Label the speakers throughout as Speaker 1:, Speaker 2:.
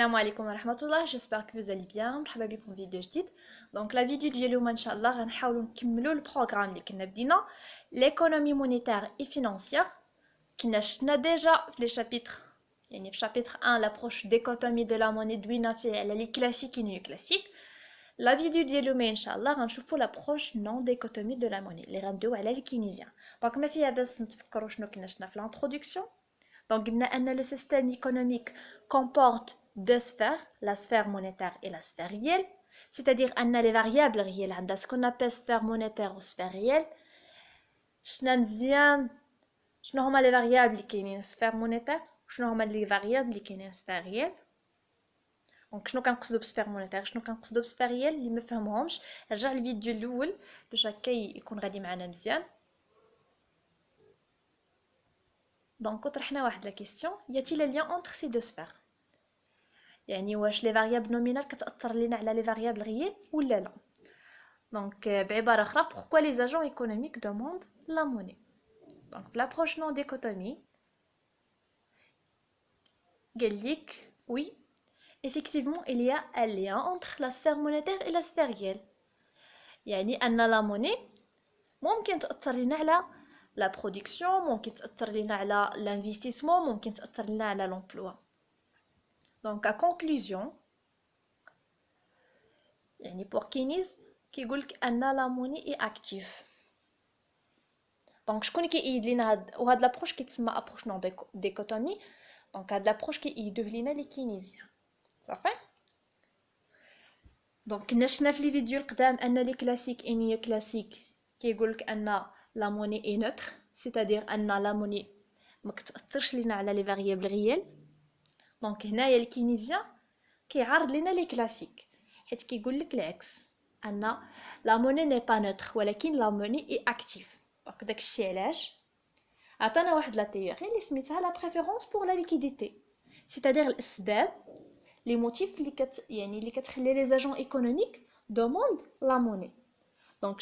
Speaker 1: Salam alaikum wa rahmatullah, j'espère que vous allez bien. مرحبا بكم في فيديو جديد. Donc la vidéo ديال اليوم ان شاء الله غنحاولوا نكملوا البروغرام اللي كنا بدينا l'économie monétaire et financière. كنا شفنا déjà في les chapitres يعني في chapitre 1 l'approche dichotomie de la monnaie دوينا فيه على les classiques et non classiques. La vidéo ديال اليوم ان شاء الله غنشوفوا l'approche non dichotomie de la monnaie اللي غندويو على الكينيزيان. دونك ما فيها باس نتفكروا شنو كنا شفنا في l'introduction. Donc, le système économique comporte deux sphères, la sphère monétaire et la sphère réelle. C'est-à-dire qu'on a les variables réelles, on a ce qu'on appelle sphère monétaire ou sphère réelle. شنو هما les variables اللي كاينين sphère monétaire وشنو هما les variables اللي كاينين sphère réelle. دونك شنو كنقصدوا بسفير مونيتير شنو كنقصدوا بسفير ريال اللي ما فهموهمش رجع الفيديو الاول باش هكا يكون غادي معنا مزيان. Donc, طرحنا واحد لا كيستيون y a-t-il un lien entre ces deux sphères يعني واش لي فاريابل نومينال كتاثر لينا على لي فاريابل ريال ولا لا. دونك بعباره اخرى pourquoi les agents économiques demandent la monnaie. Donc l'approche non dichotomie قال لك oui effectivement il y a un lien entre la sphère monétaire et la sphère réelle يعني ان la monnaie ممكن تاثر لينا على la production ممكن تأثر لنا على l'investissement ممكن تأثر لنا على l'emploi. Donc à conclusion يعني pour Keynes كيقولك أن la monnaie est active. Donc شكون كيأيد لنا وهاد l'approche كيتسمى approche non dichotomie. Donc هاد l'approche كيأيدوه لنا لي كينيزيان صافي. Donc كنا شفنا في لي فيديو القدام أن لي كلاسيك et نيو كلاسيك كيقولك أن la monnaie est neutre, c'est-à-dire أن la monnaie ما كتأثرش لينا على لي فاريابل ريال. دونك هنايا الكينيزيان كيعارض لينا لي كلاسيك حيت كيقول لك العكس أن la monnaie n'est pas neutre ولكن la monnaie est active. دونك داكشي علاش عطانا واحد لا تيوري اللي سميتها la préférence pour la liquidité, c'est-à-dire الأسباب لي موتيف اللي اللي كتخلي لي agents économiques demandent la monnaie. Donc,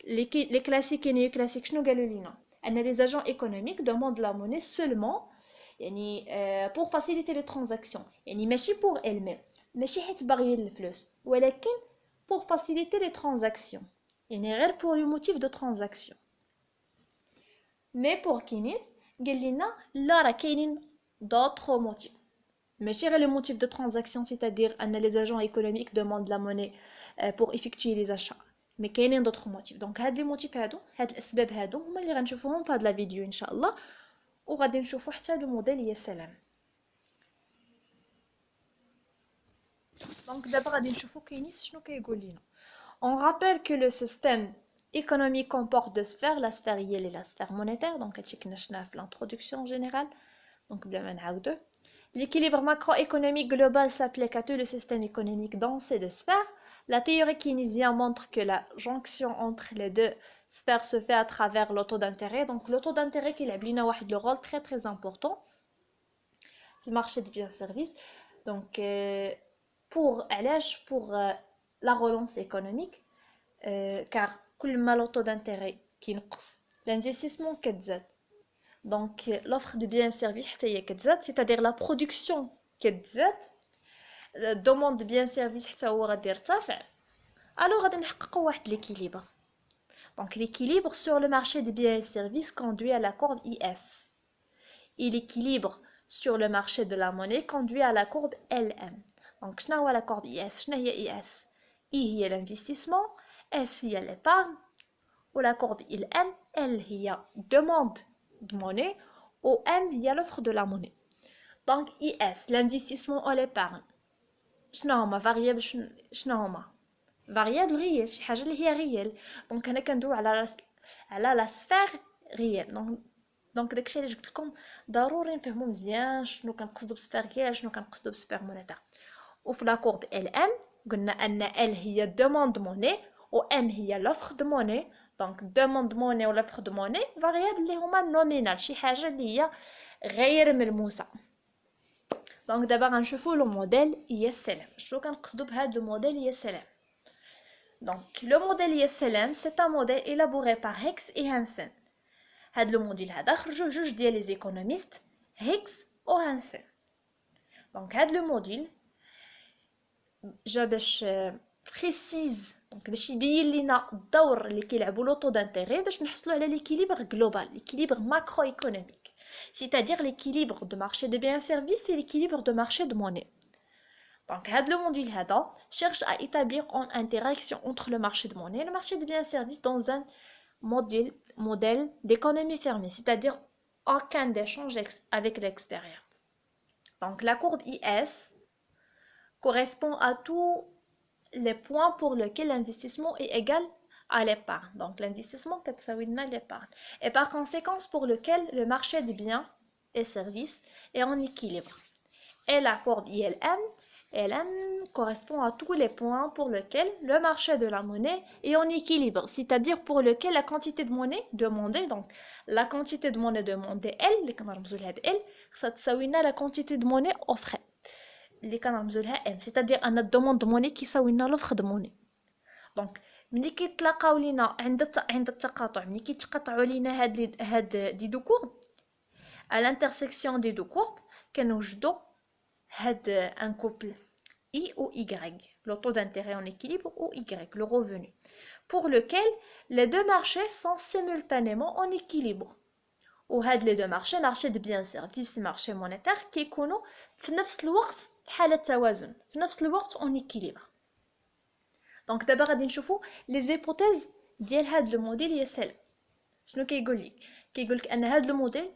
Speaker 1: les classiques et les néoclassiques, les agents économiques demandent la monnaie seulement pour faciliter les transactions. Pas pour elles-mêmes, mais pour faciliter les transactions. Pour le motif de transaction. Mais pour Keynes, il y a d'autres motifs. Mais le motif de transaction, c'est-à-dire que les agents économiques demandent la monnaie pour effectuer les achats. Mais كاينين d'autres motifs. Donc هاد لي موتيف هادو هاد الاسباب هادو هما اللي غنشوفوهم في هاد لا فيديو ان شاء الله وغادي نشوفوا حتى لو موديل يا سلام. دونك دابا غادي نشوفوا كاينيس شنو كيقول لينا. On rappelle que le système économique comporte deux sphères, la sphère réelle et la sphère monétaire. Donc هادشي كنا شفناه في l'introduction générale. Donc بلا ما نعاودو. L'équilibre macroéconomique global s'applique à tout le système économique dans ces deux sphères. La théorie keynésienne montre que la jonction entre les deux sphères se fait à travers le taux d'intérêt. Donc le taux d'intérêt qui a le rôle très important dans le marché de biens et services. Donc pour la relance économique, car كل ما le taux d'intérêt كينقص l'investissement كتزاد. Donc l'offre de biens et services حتى هي كتزاد, c'est-à-dire la production كتزاد, demande de biens et services حتى هو غادي يرتفع. Alors غادي نحققوا واحد l'équilibre. Donc l'équilibre sur le marché des biens et services conduit à la courbe IS. Et l'équilibre sur le marché de la monnaie conduit à la courbe LM. Donc شنو هو la courbe IS شنو هي IS I هي l'investissement, S هي l'épargne, ou la courbe LM L هي demande de monnaie ou M هي l'offre de la monnaie. Donc IS l'investissement ou l'épargne شنو هما variable شنو هما variable réelle شي حاجه اللي هي ريال. دونك هنا كندوي على لا سفير ريال. دونك داكشي اللي جبت لكم ضروري نفهموا مزيان شنو كنقصدوا بسفير ريال شنو كنقصدوا بسفير مونيتير. وفي لا كورب ال ام قلنا ان ال هي demande monnaie و ام هي l'offre de monnaie. دونك demande monnaie و l'offre de monnaie variable اللي هما nominal شي حاجه اللي هي غير ملموسه. دونك دابا غنشوفوا لو موديل ISLM. شنو كنقصدوا بهذا لو موديل ISLM. Donc le modèle ISLM c'est un modèle élaboré par Hicks et Hansen. هاد لو موديل هذا خرجوه جوج ديال لي زيكونوميست هيكس و هانسن. دونك هاد لو موديل جا باش précise donc باش يبين لينا الدور اللي كيلعبوا لو طو d'intérêt باش نحصلوا على l'équilibre global, l'équilibre macroéconomique, c'est-à-dire l'équilibre de marché des biens et services et l'équilibre de marché de monnaie. Donc le module هذا cherche à établir une interaction entre le marché de monnaie et le marché des biens et services dans un modèle d'économie fermée, c'est-à-dire aucun échange avec l'extérieur. Donc la courbe IS correspond à tous les points pour lesquels l'investissement est égal à l'épargne. Donc l'investissement كتساوي l'épargne. Et par conséquence pour lequel le marché des biens et services est en équilibre. Et la courbe ILM, LM correspond à tous les points pour lesquels le marché de la monnaie est en équilibre, c'est-à-dire pour lequel la quantité de monnaie demandée, donc la quantité de monnaie demandée L, اللي كنرمزوا لها ب L, تساوي لنا la quantité de monnaie offrée. اللي كنرمزوا لها M, c'est-à-dire ان الدوموند دو موني كيساوي لنا لوفر دو موني. دونك ملي كيتلاقاو لينا عند التقاطع، ملي كيتقاطعوا لينا هاد دي دو كورب à l'intersection des deux courbes كنوجدوا هاد un couple I ou Y, le taux d'intérêt en équilibre ou Y, le revenu, pour lequel les deux marchés sont simultanément en équilibre. وهاد les deux marchés, marché de biens et services, marché monétaire, كيكونوا في نفس الوقت حالة توازن، في نفس الوقت en équilibre. Donc دابا غادي نشوفوا les hypothèses ديال هاد لو موديل هي سهلة. شنو كيقول لك؟ كيقول لك ان هاد لو موديل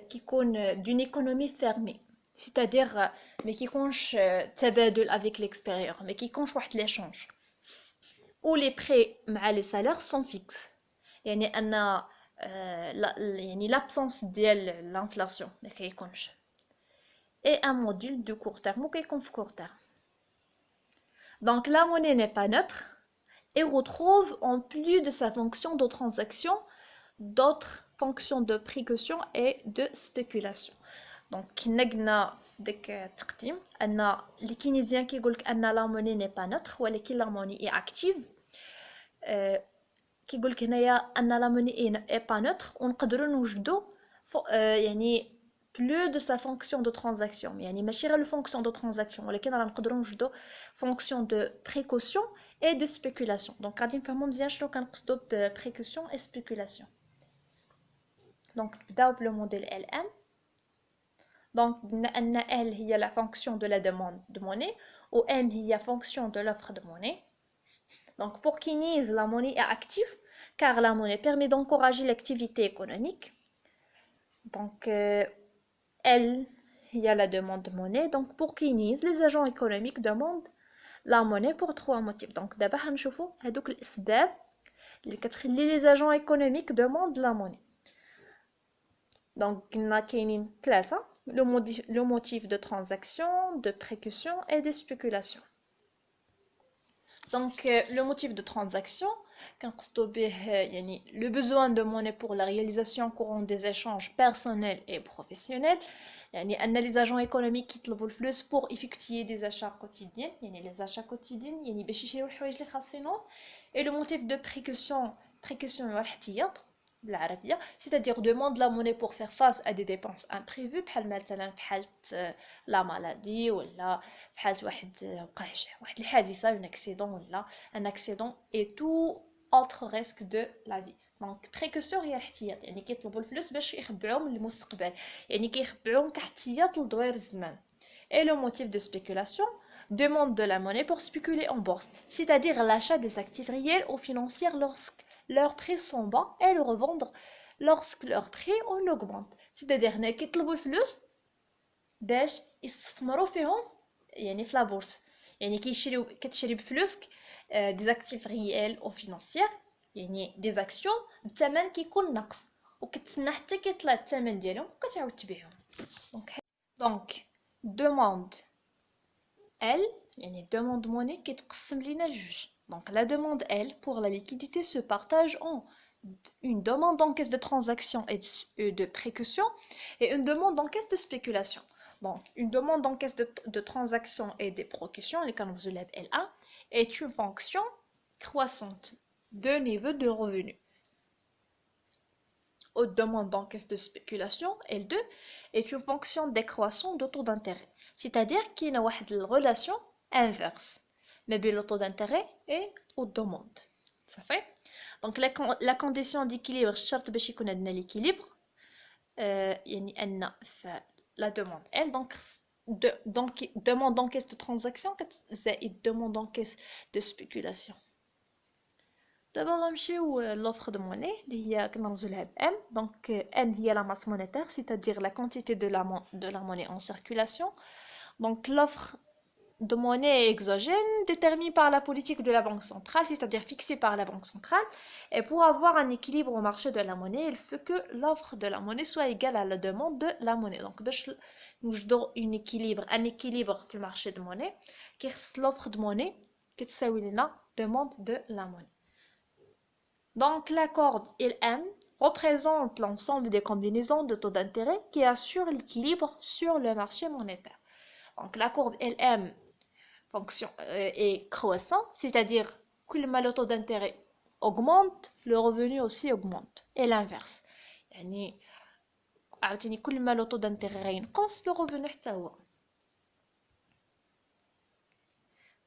Speaker 1: كيكون d'une économie fermée, c'est-à-dire ما كيكونش تبادل avec l'extérieur, ما كيكونش واحد l'échange où les prix مع les salaires sont fixes, يعني ان يعني l'absence ديال l'inflation ما كيكونش, et un module de court terme كيكون في court terme. Donc la monnaie n'est pas neutre et retrouve en plus de sa fonction de transaction d'autres fonctions de précaution et de spéculation. Donc كنا قلنا داك التقديم ان les keynesiens كيقول لك ان la monnaie n'est pas neutre ولكن la monnaie est active. كيقول لك هنايا ان la monnaie est pas neutre ونقدروا نوجدوا يعني plus de sa fonction de transaction, يعني ماشي غير fonction de transaction ولكن راه نقدروا نوجدوا fonction de précaution et de spéculation. Donc غادي نفهموا مزيان شنو كنقصدوا ب précaution et spéculation. Donc نبداو بلو موديل LM. Donc قلنا ان L هي la fonction de la demande de monnaie و M هي fonction de l'offre de monnaie. Donc pour Keynes, la monnaie est active car la monnaie permet d'encourager l'activité économique. Donc L il y a la demande de monnaie. Donc pour Keynes, les agents économiques demandent la monnaie pour trois motifs. Donc d'abord غنشوفوا هذوك الاسباب اللي كتخلي les agents économiques demandent la monnaie. Donc قلنا كاينين ثلاثه: le motif de transaction, de précaution et de spéculation. Donc le motif de transaction كنقصدوا به يعني le besoin de monnaie pour la réalisation courante des échanges personnels et professionnels. يعني ان les agents économiques كيطلبوا الفلوس pour effectuer des achats quotidiens, يعني les achats quotidiens يعني باش يشريو الحوايج اللي خاصينهم. Et le motif de précaution هو الاحتياط بالعربيه, c'est-à-dire demande la monnaie pour faire face à des dépenses imprévues بحال مثلا في حاله لا مالادي ولا في حاله واحد الحادثه un accident ولا un accident et tout autre risque de la vie. Donc précaution هي الاحتياط, يعني كيطلبوا الفلوس باش يخبعوهم للمستقبل, يعني كيخبعوهم كاحتياط لدوير الزمان. Et le motif de spéculation demande de la monnaie pour spéculer en bourse, c'est-à-dire l'achat des actifs réels ou financiers lorsque leurs prix sont bas et le revendre lorsque leurs prix on augmente. C'est-à-dire هنا كيطلبوا الفلوس باش يستثمروا فيهم يعني في لابورس, يعني كتشري بفلوسك des actifs réels ou financiers, يعني des actions الثمن كيكون ناقص وكتسنى حتى كيطلع الثمن ديالهم وكتعاود تبيعهم. Donc demande L, يعني demande monnaie كيتقسم لينا لجوج. Donc la demande L pour la liquidité se partage en une demande en caisse de transaction et de précaution et une demande en caisse de spéculation. Donc une demande en caisse de transaction et de précaution, les canaux de LA, est une fonction croissante de niveau de revenu. Haute demande en caisse de spéculation, L2, est une fonction décroissante de taux d'intérêt. C'est-à-dire qu'il y a une relation inverse mais le taux d'intérêt et aux demandes. Ça fait donc la condition d'équilibre الشرط باش يكون عندنا l'équilibre يعني أن la demande elle donc demande d'encaisse de transaction زائد demande d'encaisse de spéculation. D'abord نمشيو l'offre de monnaie اللي هي كنرمزولها ب M. Donc M هي la masse monétaire, c'est-à-dire la quantité de la monnaie en circulation. Donc l'offre de monnaie exogène déterminée par la politique de la banque centrale, c'est-à-dire fixée par la banque centrale. Et pour avoir un équilibre au marché de la monnaie, il faut que l'offre de la monnaie soit égale à la demande de la monnaie. Donc nous donne un équilibre في marché de monnaie qui est l'offre de monnaie qui est la demande de la monnaie. Donc la courbe LM représente l'ensemble des combinaisons de taux d'intérêt qui assurent l'équilibre sur le marché monétaire. Donc la courbe LM est croissant, c'est-à-dire que le taux d'intérêt augmente, le revenu aussi augmente. Et l'inverse. يعني عاوتاني كل ما le taux d'intérêt ينقص le revenu حتى هو.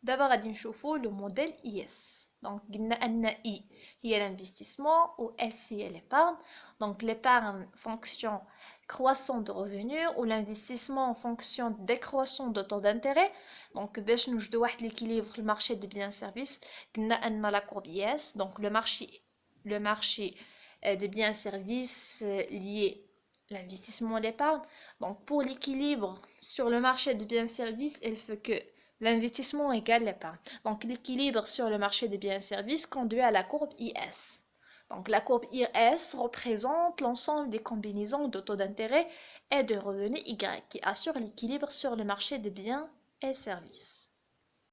Speaker 1: دابا غادي نشوفوا le modèle IS. Donc قلنا أن I هي l'investissement ou S هي l'épargne. Donc l'épargne fonction croissant de revenus ou l'investissement en fonction décroissant de taux d'intérêt. Donc باش نوجدوا واحد l'équilibre في marché des biens et services قلنا أن la courbe IS donc le marché des biens et services lié l'investissement et l'épargne. Donc pour l'équilibre sur le marché des biens et services, il faut que l'investissement égale l'épargne. Donc l'équilibre sur le marché des biens et services conduit à la courbe IS. Donc la courbe IS représente l'ensemble des combinaisons de taux d'intérêt et de revenus Y qui assurent l'équilibre sur le marché des biens et services.